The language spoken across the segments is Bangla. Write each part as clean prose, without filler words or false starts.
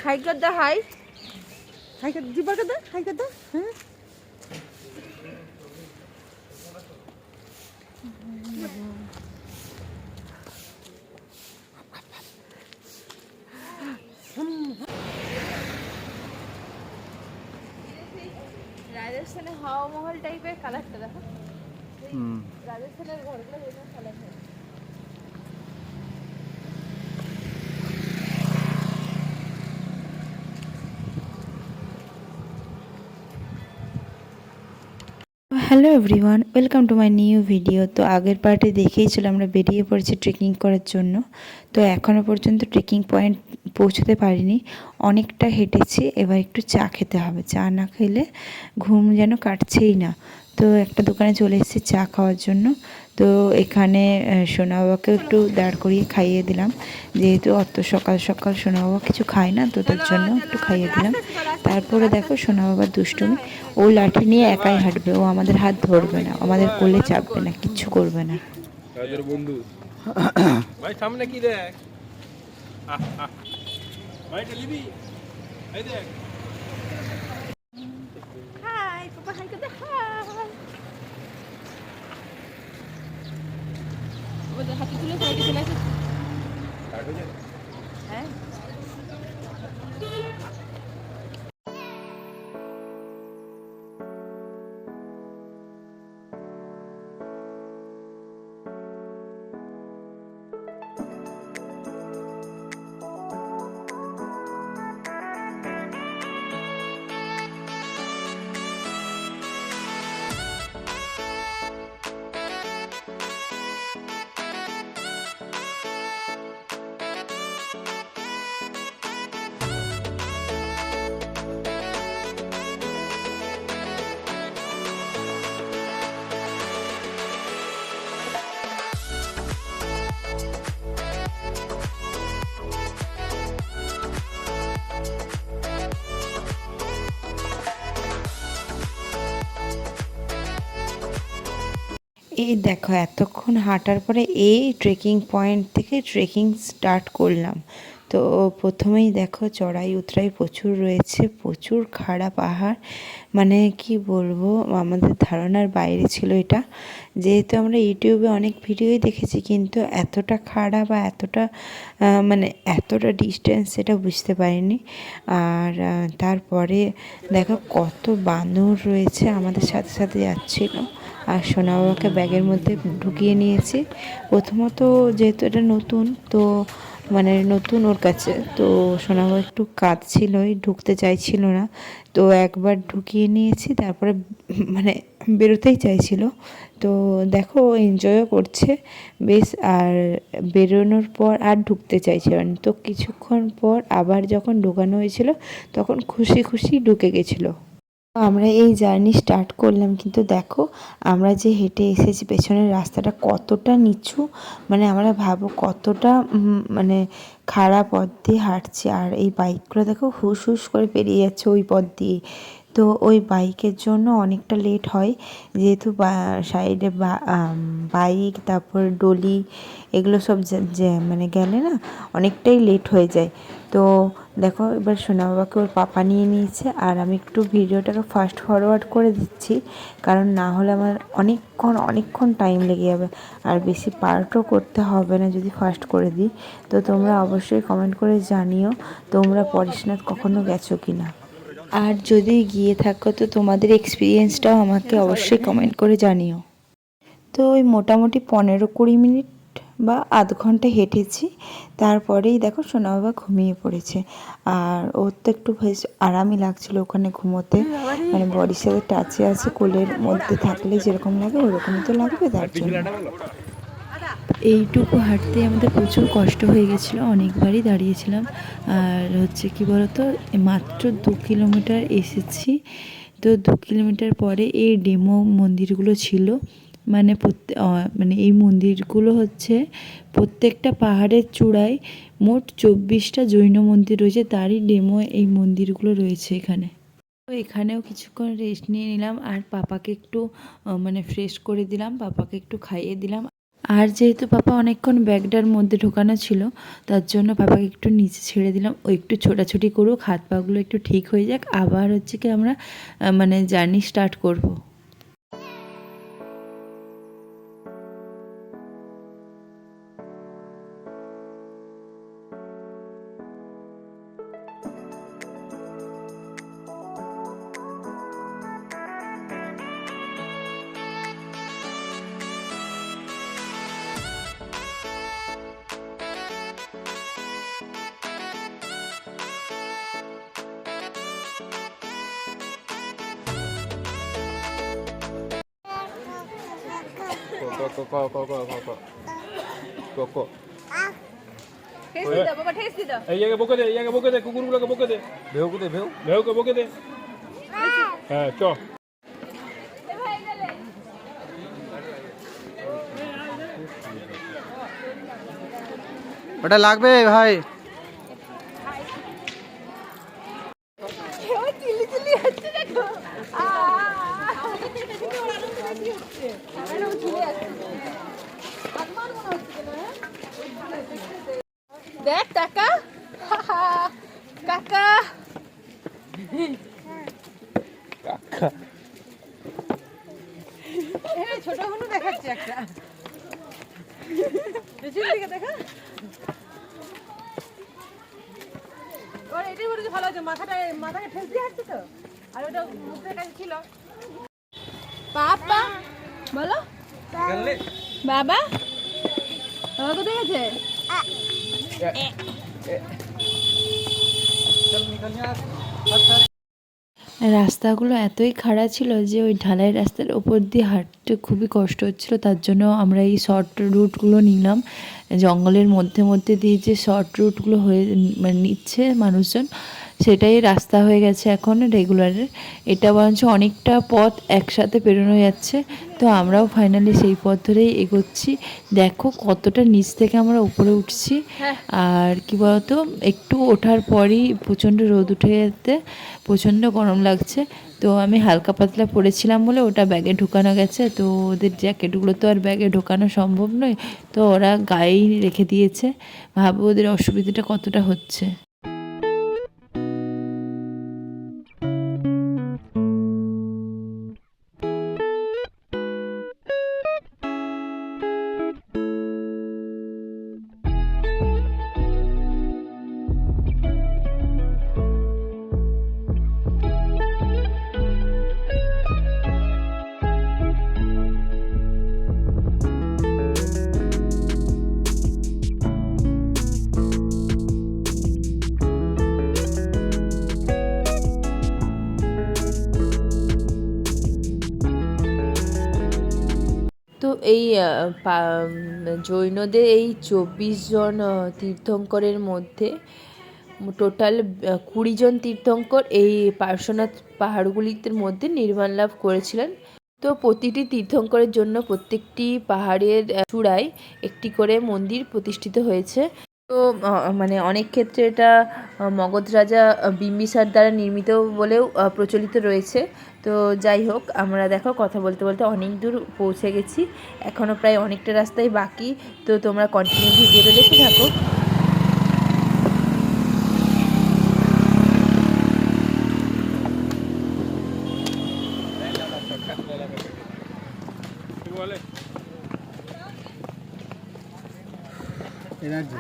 হাই কর দা, হাই হাই কর, জিব্বা কর দা, হাই কর দা। হ্যাঁ রাজস্থানে হাওয়া মহল টাইপের কালারটা দেখো। রাজস্থানের ঘরগুলো এরকম কালার হয়। Hello everyone, welcome to my new video. তো আগের পার্টে দেখেইছিল আমরা বেরিয়ে পড়েছি ট্রেকিং করার জন্য। তো এখনও পর্যন্ত ট্রেকিং পয়েন্ট পৌঁছতে পারিনি, অনেকটা হেঁটেছি। এবার একটু চা খেতে হবে, চা না খেলে ঘুম যেন কাটছেই না। তো একটা দোকানে চলে এসেছি চা খাওয়ার জন্য। তো এখানে সোনা বাবাকে একটু দাঁড় করিয়ে খাইয়ে দিলাম, যেহেতু অত সকাল সকাল সোনা বাবা কিছু খায় না, তো তার জন্য একটু খাইয়ে দিলাম। তারপরে দেখো সোনা বাবার দুষ্টুমি, ও লাঠি নিয়ে একাই হাঁটবে, ও আমাদের হাত ধরবে না, আমাদের কোলে চাপবে না, কিচ্ছু করবে না। বন্ধু ভাই সামনে কি দেখ, ভাই লিবি এই দেখ। হাই পাপা, হাই কর দা, হাই। ওদের হাতে তুলে সাইডে চলে আসে। হ্যাঁ এই দেখো এতক্ষণ হাঁটার পরে এই ট্রেকিং পয়েন্ট থেকে ট্রেকিং স্টার্ট করলাম। তো প্রথমেই দেখো চড়াই উতরাই প্রচুর রয়েছে, প্রচুর খাড়া পাহাড়, মানে কি বলবো, আমাদের ধারণার বাইরে ছিল এটা। যেহেতু আমরা ইউটিউবে অনেক ভিডিওই দেখেছি, কিন্তু এতটা খাড়া বা এতটা মানে এতটা ডিস্টেন্স সেটা বুঝতে পারিনি। আর তারপরে দেখো কত বানর রয়েছে, আমাদের সাথে সাথে যাচ্ছিল। আর সোনা বাবাকে ব্যাগের মধ্যে ঢুকিয়ে নিয়েছি। প্রথমত যেহেতু এটা নতুন, তো মানে নতুন ওর কাছে, তো সোনা বাবা একটু কাঁদছিলই, ঢুকতে চাইছিল না। তো একবার ঢুকিয়ে নিয়েছি, তারপরে মানে বেরোতেই চাইছিল। তো দেখো এনজয়ও করছে বেশ। আর বেরোনোর পর আর ঢুকতে চাইছিল না, তো কিছুক্ষণ পর আবার যখন ঢোকানো হয়েছিল তখন খুশি খুশি ঢুকে গেছিলো। আমরা এই জার্নি স্টার্ট করলাম, কিন্তু দেখো আমরা যে হেঁটে এসেছি পেছনের রাস্তাটা কতটা নিচু, মানে আমরা ভাবো কতটা মানে খারাপ পথ দিয়ে হাঁটছি। আর এই বাইকগুলো দেখো হুস হুস করে পেরিয়ে যাচ্ছে ওই পথ দিয়ে। তো ওই বাইকের জন্য অনেকটা লেট হয়, যেহেতু সাইডে বাইক, তারপর ডলি, এগুলো সব মানে গেলে না অনেকটাই লেট হয়ে যায়। তো দেখো এবার সোনা বাবাকে ওর পাপা নিয়ে নিয়েছে, আর আমি একটু ভিডিওটাকে ফাস্ট ফরওয়ার্ড করে দিচ্ছি, কারণ না হলে আমার অনেকক্ষণ টাইম লেগে যাবে, আর বেশি পার্টও করতে হবে না যদি ফাস্ট করে দিই। তো তোমরা অবশ্যই কমেন্ট করে জানিও তোমরা পরেশনাথ কখনো গেছো কি না, আর যদি গিয়ে থাকো তো তোমাদের এক্সপিরিয়েন্সটাও আমাকে অবশ্যই কমেন্ট করে জানিও। তো ওই মোটামুটি 15-20 মিনিট বা আধ ঘন্টা হেঁটেছি। তারপরেই দেখো সোনা বাবা ঘুমিয়ে পড়েছে, আর ওর তো একটু বেশ আরামই লাগছিল ওখানে ঘুমোতে, মানে বডির সাথে টাচে আছে, কোলের মধ্যে থাকলে যেরকম লাগে ওরকমই তো লাগবে, তার জন্য। এইটুকু হাঁটতে আমাদের প্রচুর কষ্ট হয়ে গেছিলো, অনেকবারই দাঁড়িয়েছিলাম। আর হচ্ছে কি বলতো, মাত্র 2 কিলোমিটার এসেছি। তো 2 কিলোমিটার পরে এই ডেমো মন্দিরগুলো ছিল, মানে মানে এই মন্দিরগুলো হচ্ছে প্রত্যেকটা পাহাড়ের চূড়ায় মোট 24টা জৈন মন্দির রয়েছে, তারই ডেমো এই মন্দিরগুলো রয়েছে এখানে। তো এখানেও কিছুক্ষণ রেস্ট নিয়ে নিলাম, আর পাপাকে একটু মানে ফ্রেশ করে দিলাম, পাপাকে একটু খাইয়ে দিলাম। আর যেহেতু পাপা অনেকক্ষণ ব্যাগটার মধ্যে ঢোকানো ছিল, তার জন্য পাপাকে একটু নিচে ছেড়ে দিলাম, ও একটু ছোটাছুটি করুক, হাত পাগুলো একটু ঠিক হয়ে যাক, আবার হচ্ছে কি আমরা মানে জার্নি স্টার্ট করব। কোকো ঠেস দি দাও বাবা, ঠেস দি দাও। এই জায়গায় বকে দে কুকুরগুলোকে বকে দে। ভেউকে বকে দে। হ্যাঁ চ। এ ভাই গেলে ওটা লাগবে ভাই। ও চিল্লি চিল্লি হচ্ছে দেখো। আমাদের থেকে থেকে ওর আনন্দ বেশি হচ্ছে। আরে ও ঝুলে আছে। আত্মার মনে হচ্ছে না, হ্যাঁ? দেখ কাকা, কাকা এখানে ছোট হনু দেখাচ্ছে একটা, পেছন দিকে দেখা। ওর এটাই বলেছে ভালো আছে, মাথাকে ঠেস দিয়ে হাঁটছে তো, আর ওটা মুখের কাছে ছিল। পাপা বলো, বাবা বাবা কোথায় গেছে? রাস্তাগুলো এতই খাড়া ছিল যে ওই ঢালাই রাস্তার ওপর দিয়ে হাঁটতে খুবই কষ্ট হচ্ছিল, তার জন্য আমরা এই শর্ট রুটগুলো নিলাম। জঙ্গলের মধ্যে মধ্যে দিয়ে যে শর্ট রুটগুলো হয়ে মানে নিচ্ছে মানুষজন, সেটাই রাস্তা হয়ে গেছে এখন রেগুলারের। এটা বরঞ্চ অনেকটা পথ একসাথে পেরোনো যাচ্ছে, তো আমরাও ফাইনালি সেই পথ ধরেই এগোচ্ছি। দেখো কতটা নিচ থেকে আমরা উপরে উঠছি। আর কি বলতো, একটু ওঠার পরই প্রচণ্ড রোদ উঠে যেতে প্রচণ্ড গরম লাগছে। তো আমি হালকা পাতলা পরেছিলাম বলে ওটা ব্যাগে ঢুকানো গেছে, তো ওদের জ্যাকেটগুলো তো আর ব্যাগে ঢোকানো সম্ভব নয়, তো ওরা গায়েই রেখে দিয়েছে। ভাবো ওদের অসুবিধাটা কতটা হচ্ছে। তো এই জৈনদের এই 24 জন তীর্থঙ্করের মধ্যে টোটাল 20 জন তীর্থঙ্কর এই পার্শ্বনাথ পাহাড়গুলিতে মধ্যে নির্মাণ লাভ করেছিলেন। তো প্রতিটি তীর্থঙ্করের জন্য প্রত্যেকটি পাহাড়ের চূড়ায় একটি করে মন্দির প্রতিষ্ঠিত হয়েছে। তো মানে অনেক ক্ষেত্রে এটা মগধ রাজা বিম্বিসার দ্বারা নির্মিত বলেও প্রচলিত রয়েছে। তো যাই হোক, আমরা দেখো কথা বলতে বলতে অনেক দূর পৌঁছে গেছি, এখনও প্রায় অনেকটা রাস্তাই বাকি। তো তোমরা কন্টিনিউ ভিডিওটা দেখতে থাকো। বলে এনার্জি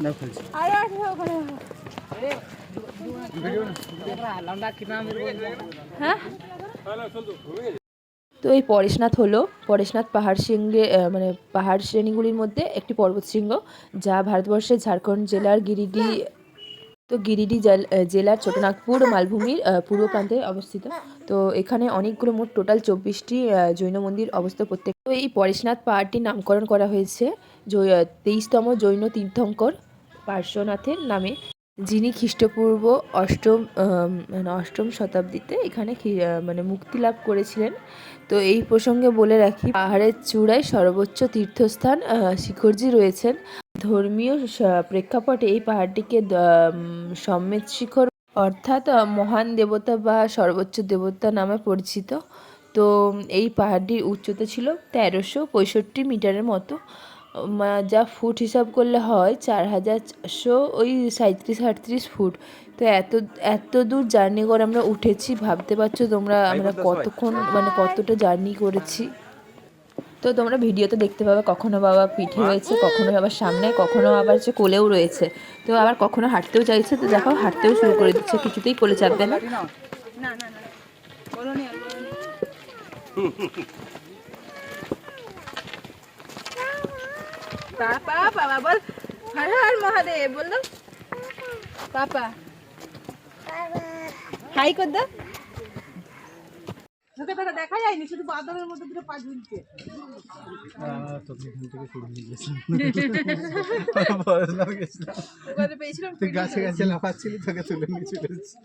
না ফেলছি আরে আসো ওখানে। হ্যাঁ, তো এই পরেশনাথ হলো পরেশনাথ পাহাড় শৃঙ্গে মানে পাহাড় শ্রেণীগুলির মধ্যে একটি পর্বতশৃঙ্গ, যা ভারতবর্ষের ঝাড়খণ্ড জেলার গিরিডি জেলার ছোটনাগপুর মালভূমির পূর্ব প্রান্তে অবস্থিত। তো এখানে অনেকগুলো মোট টোটাল 24টি জৈন মন্দির অবস্থিত। প্রত্যেক তো এই পরেশনাথ পাহাড়টির নামকরণ করা হয়েছে 23তম জৈন তীর্থঙ্কর পার্শ্বনাথের নামে, যিনি খ্রিস্টপূর্ব অষ্টম শতাব্দীতে এখানে মানে মুক্তি লাভ করেছিলেন। তো এই প্রসঙ্গে বলে রাখি, পাহাড়ের চূড়ায় সর্বোচ্চ তীর্থস্থান শিখরজি রয়েছেন। ধর্মীয় প্রেক্ষাপটে এই পাহাড়টিকে সম্মেদ শিখর অর্থাৎ মহান দেবতা বা সর্বোচ্চ দেবতা নামে পরিচিত। তো এই পাহাড়টির উচ্চতা ছিল 1365 মিটারের মতো, যা ফুট হিসাব করলে হয় 4400 ওই 37-38 ফুট। তো এত দূর জার্নি করে আমরা উঠেছি, ভাবতে পারছো তোমরা আমরা কতক্ষণ মানে কতটা জার্নি করেছি। তো তোমরা ভিডিওতে দেখতে পাবে কখনো বাবা পিঠে রয়েছে, কখনো বাবার সামনে, কখনো আবার হচ্ছে কোলেও রয়েছে। তো আবার কখনো হাঁটতেও চাইছে, তো দেখো হাঁটতেও শুরু করে দিচ্ছে, কিছুতেই কোলে চাপবে না। পাপা বাবা বল হর হর মহাদেব বললো পাপা হাই কর দাও। দেখা যায়নি, শুধু বাদরের মধ্যে দুটো পা ঝুলছে। গাছে গাছে লাফাচ্ছিলি, তোকে তুলে নিয়ে চলে এসেছি।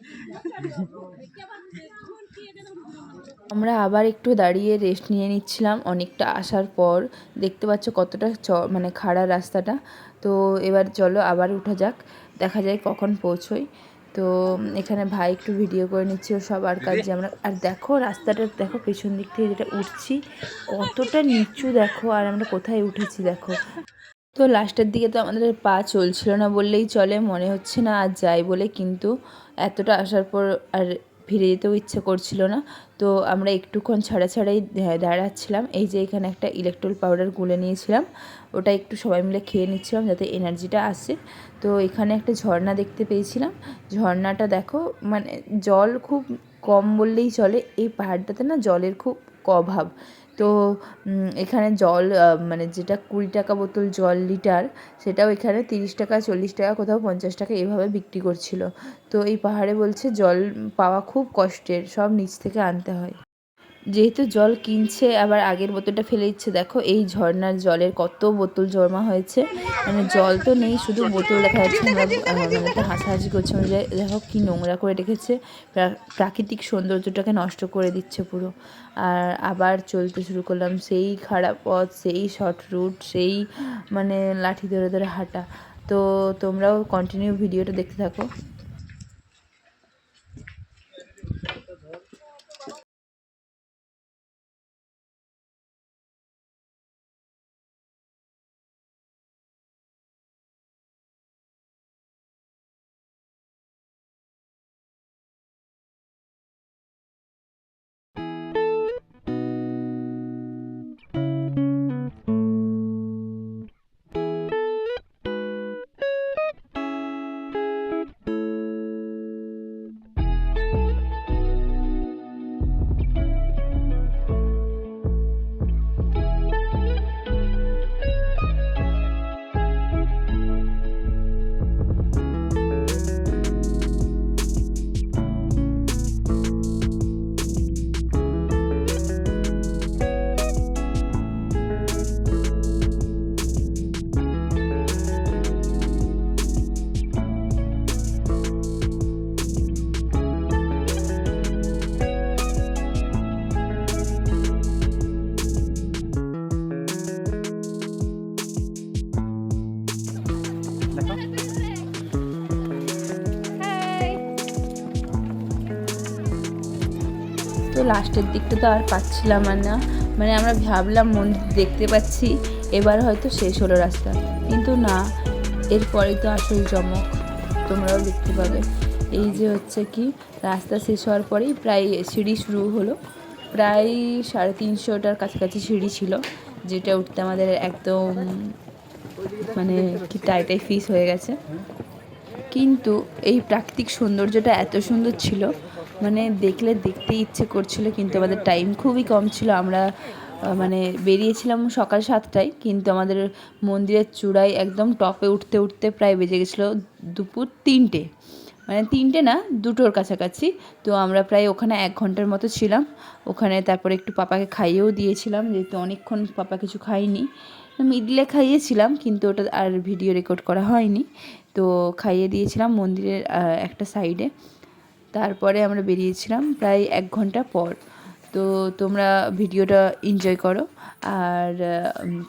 আমরা আবার একটু দাঁড়িয়ে রেস্ট নিয়ে নিচ্ছিলাম অনেকটা আসার পর। দেখতে পাচ্ছ কতটা মানে খাড়া রাস্তাটা। তো এবার চলো আবার উঠা যাক, দেখা যায় কখন পৌঁছোই। তো এখানে ভাই একটু ভিডিও করে নিচ্ছি ও সবার কাজে আমরা। আর দেখো রাস্তাটা দেখো, পেছন দিক থেকে যেটা উঠছি কতটা নিচু দেখো, আর আমরা কোথায় উঠেছি দেখো। তো লাস্টের দিকে তো আমাদের পা চলছিল না বললেই চলে, মনে হচ্ছে না আর যাই বলে, কিন্তু এতটা আসার পর আর ফিরে যেতেও ইচ্ছে করছিল না। তো আমরা একটুক্ষণ ছাড়াই দাঁড়াচ্ছিলাম। এই যে এখানে একটা ইলেকট্রল পাউডার গুলে নিয়েছিলাম, ওটা একটু সবাই মিলে খেয়ে নিচ্ছিলাম যাতে এনার্জিটা আসে। তো এখানে একটা ঝর্ণা দেখতে পেয়েছিলাম, ঝর্ণাটা দেখো মানে জল খুব কম বললেই চলে, এই পাহাড়টাতে না জলের খুব অভাব। তো এখানে জল মানে যেটা 20 টাকা বোতল জল লিটার, সেটাও এখানে 30 টাকা 40 টাকা কোথাও 50 টাকা এভাবে বিক্রি করছিল। তো এই পাহাড়ে বলছে জল পাওয়া খুব কষ্টের, সব নিচ থেকে আনতে হয়। যেহেতু জল কিনছে আবার আগের বোতলটা ফেলে দিচ্ছে, দেখো এই ঝর্ণার জলের কত বোতল জমা হয়েছে, মানে জল তো নেই শুধু বোতল দেখা যাচ্ছে। আমরা মানে একটা হাসাহাসি করছি, যে দেখো কি নোংরা করে রেখেছে, প্রাকৃতিক সৌন্দর্যটাকে নষ্ট করে দিচ্ছে পুরো। আর আবার চলতে শুরু করলাম, সেই খারাপ পথ, সেই শর্ট রুট, সেই মানে লাঠি ধরে ধরে হাঁটা। তো তোমরাও কন্টিনিউ ভিডিওটা দেখতে থাকো। তো লাস্টের দিকটা তো আর পাচ্ছিলাম না, মানে আমরা ভাবলাম মন্দির দেখতে পাচ্ছি, এবার হয়তো শেষ হলো রাস্তা, কিন্তু না, এরপরেই তো আসল চমক, তোমরাও দেখতে পাবে। এই যে হচ্ছে কি রাস্তা শেষ হওয়ার পরেই প্রায় সিঁড়ি শুরু হলো, প্রায় 350টার কাছাকাছি সিঁড়ি ছিল, যেটা উঠতে আমাদের একদম মানে কি টাইটাই ফিস হয়ে গেছে। কিন্তু এই প্রাকৃতিক সৌন্দর্যটা এত সুন্দর ছিল, মানে দেখতে ইচ্ছে করছিল, কিন্তু আমাদের টাইম খুবই কম ছিল। আমরা মানে বেরিয়েছিলাম সকাল 7টায়, কিন্তু আমাদের মন্দিরের চূড়ায় একদম টপে উঠতে উঠতে প্রায় বেজে গেছিলো দুপুর 3টে, মানে 3টে না 2টোর কাছাকাছি। তো আমরা প্রায় ওখানে 1 ঘন্টার মতো ছিলাম ওখানে। তারপরে একটু পাপাকে খাইয়েও দিয়েছিলাম, যেহেতু অনেকক্ষণ পাপা কিছু খাইনি, মিডলে খাইয়েছিলাম, কিন্তু ওটা আর ভিডিও রেকর্ড করা হয়নি। তো খাইয়ে দিয়েছিলাম মন্দিরের একটা সাইডে। তারপরে আমরা বেরিয়েছিলাম প্রায় 1 ঘন্টা পর। তো তোমরা ভিডিওটা এনজয় করো, আর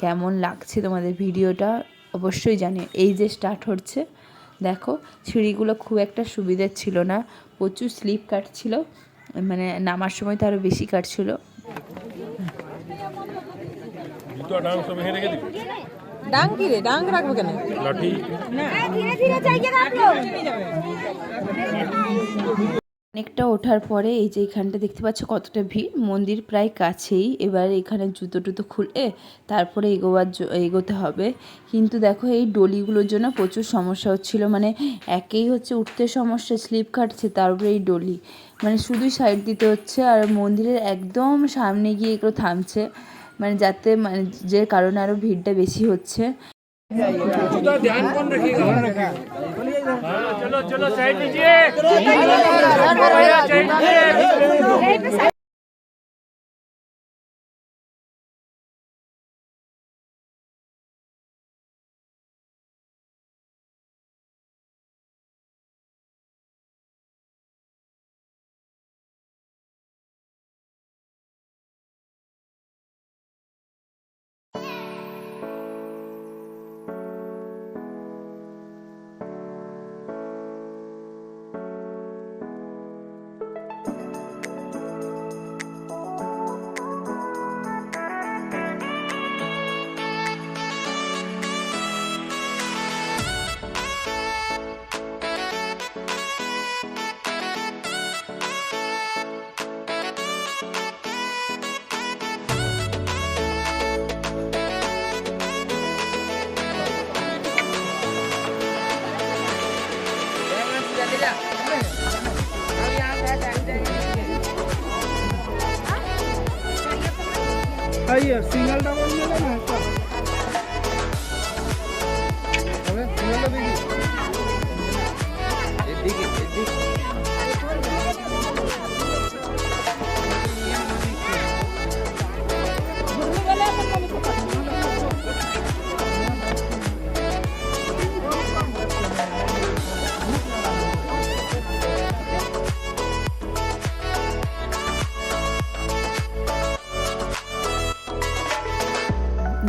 কেমন লাগছে তোমাদের ভিডিওটা অবশ্যই জানিও। এই যে স্টার্ট হচ্ছে, দেখো সিঁড়িগুলো খুব একটা সুবিধার ছিল না, প্রচুর স্লিপ কাটছিল, মানে নামার সময় তো আরও বেশি কাটছিল। একটু ডাং সব ভেঙে রেখে দিবি ডাং কি রে, ডাং রাখবো কেন? লাঠি ধীরে ধীরে জায়গা রাখলো। অনেকটা ওঠার পরে এই যে এখানটা দেখতে পাচ্ছ কতটা ভিড়, মন্দির প্রায় কাছেই। এবার এখানে জুতো টুতো খুলে তারপরে এগোতে হবে। কিন্তু দেখো এই ডলিগুলোর জন্য প্রচুর সমস্যা হচ্ছিল, মানে একেই হচ্ছে উঠতে সমস্যা, স্লিপ কাটছে, তারপরে এই ডলি মানে শুধুই সাইড দিতে হচ্ছে। আর মন্দিরের একদম সামনে গিয়ে এগুলো থামছে, মানে যাতে মানে যে কারণে আরও ভিড়টা বেশি হচ্ছে। চলো চলো সাইড लीजिए সিঙ্গেল ডাবল নেবে না একটা হবে সিঙ্গেলটা দেখি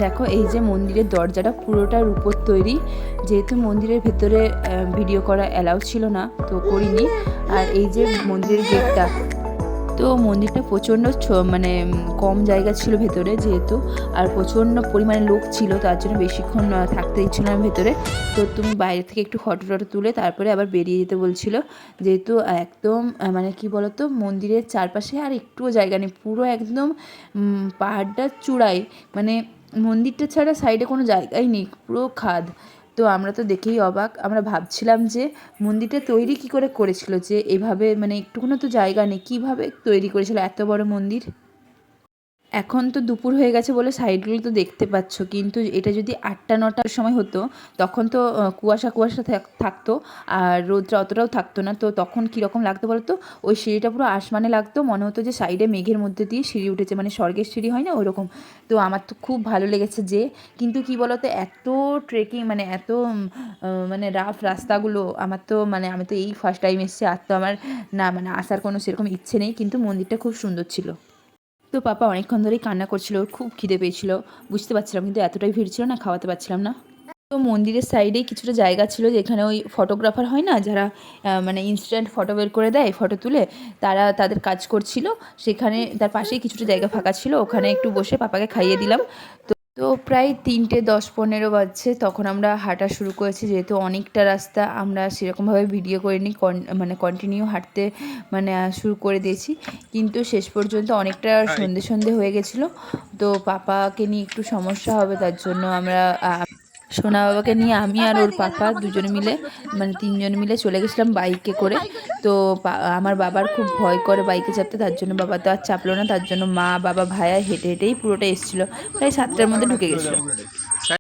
দেখো এই যে মন্দিরের দরজাটা পুরোটা রূপোর তৈরি, যেহেতু মন্দিরের ভেতরে ভিডিও করা অ্যালাউ ছিল না তো করিনি। আর এই যে মন্দিরের গেটটা, তো মন্দিরটা প্রচণ্ড মানে কম জায়গা ছিল ভেতরে যেহেতু, আর প্রচণ্ড পরিমাণে লোক ছিল, তার জন্য বেশিক্ষণ থাকতে দিচ্ছিল না ভেতরে। তো তুমি বাইরে থেকে একটু ফটো টটো তুলে তারপরে আবার বেরিয়ে যেতে বলছিল, যেহেতু একদম মানে কি বলতো মন্দিরের চারপাশে আর একটুও জায়গা নেই, পুরো একদম পাহাড়টার চূড়ায়, মানে মন্দিরটা ছাড়া সাইডে কোনো জায়গাই নেই, পুরো খাদ। তো আমরা তো দেখেই অবাক, আমরা ভাবছিলাম যে মন্দিরটা তৈরি কী করে করেছিল, যে এভাবে মানে একটুকুনো তো জায়গা নেই, কীভাবে তৈরি করেছিল এত বড় মন্দির। এখন তো দুপুর হয়ে গেছে বলে সাইডগুলো তো দেখতে পাচ্ছ, কিন্তু এটা যদি 8টা-9টার সময় হতো তখন তো কুয়াশা থাকতো আর রোদটা অতটাও থাকতো না, তো তখন কীরকম লাগতো বলতো, ওই সিঁড়িটা পুরো আসমানে লাগতো, মনে হতো যে সাইডে মেঘের মধ্যে দিয়ে সিঁড়ি উঠেছে, মানে স্বর্গের সিঁড়ি হয় না ওরকম। তো আমার তো খুব ভালো লেগেছে যে, কিন্তু কি বলতো এত ট্রেকিং মানে এত মানে রাফ রাস্তাগুলো, আমার তো মানে আমি তো এই ফার্স্ট টাইম এসেছি, আর তো আমার না মানে আসার কোনো সেরকম ইচ্ছে নেই, কিন্তু মন্দিরটা খুব সুন্দর ছিল। তো পাপা অনেকক্ষণ ধরেই কান্না করছিল, ওর খুব খিদে পেয়েছিল, বুঝতে পারছিলাম, কিন্তু এতটাই ভিড় ছিল না, খাওয়াতে পারছিলাম না। তো মন্দিরের সাইডেই কিছুটা জায়গা ছিল যেখানে ওই ফটোগ্রাফার হয় না, যারা মানে ইনস্ট্যান্ট ফটো বের করে দেয় ফটো তুলে, তারা তাদের কাজ করছিল, সেখানে তার পাশেই কিছুটা জায়গা ফাঁকা ছিল, ওখানে একটু বসে পাপাকে খাইয়ে দিলাম। তো প্রায় 3:10-15 বাজছে, তখন আমরা হাঁটা শুরু করেছি, যেহেতু অনেকটা রাস্তা আমরা সেরকমভাবে ভিডিও করিনি, মানে কন্টিনিউ হাঁটতে মানে শুরু করে দিয়েছি, কিন্তু শেষ পর্যন্ত অনেকটা সন্ধে হয়ে গেছিলো। তো পাপাকে নিয়ে একটু সমস্যা হবে, তার জন্য আমরা সোনা বাবাকে নিয়ে আমি আর ওর পাপা দুজনে মিলে মানে 3জন মিলে চলে গেছিলাম বাইকে করে। তো আমার বাবার খুব ভয় করে বাইকে চাপতে, তার জন্য বাবা তো আর চাপলো না, তার জন্য মা বাবা ভাইয়া হেঁটে হেঁটেই পুরোটা এসেছিলো, প্রায় 7টার মধ্যে ঢুকে গেছিলো।